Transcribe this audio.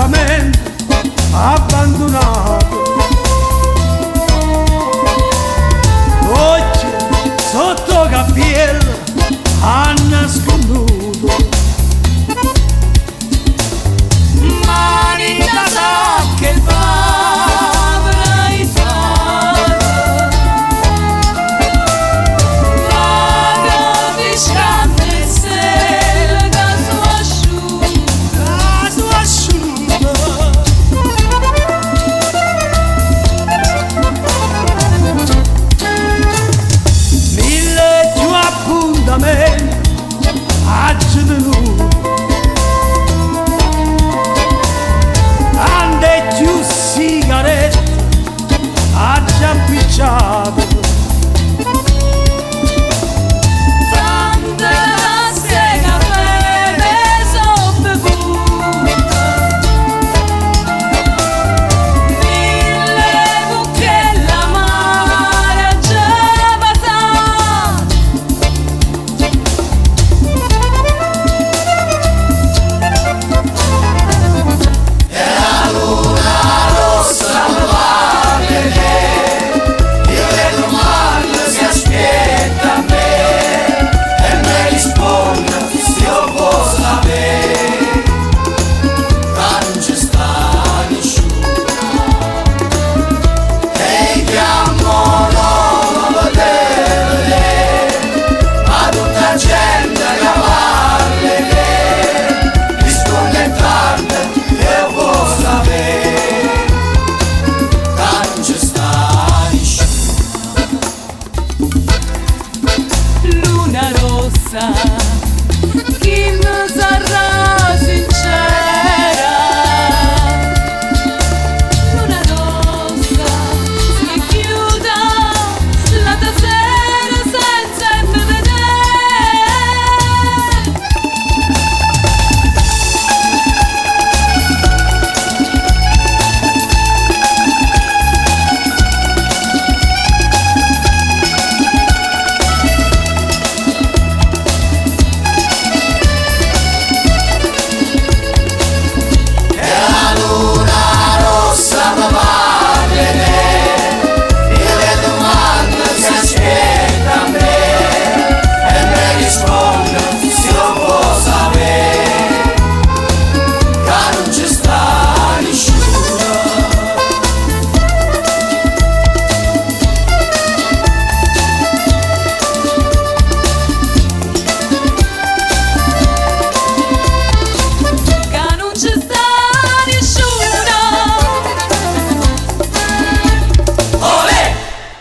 appartamento abbandonato. Oggi sotto cappiello ha nasconduto. Mani da sacche il avrai fatto, la capiscante se la sua asciutta, La sua asciutta. Mille più appuntamenti ha tenuto, tante più sigarette ha già picciato. tante tasse caffè ne so bevuta, mille buche l'amara già passata. Luna rossa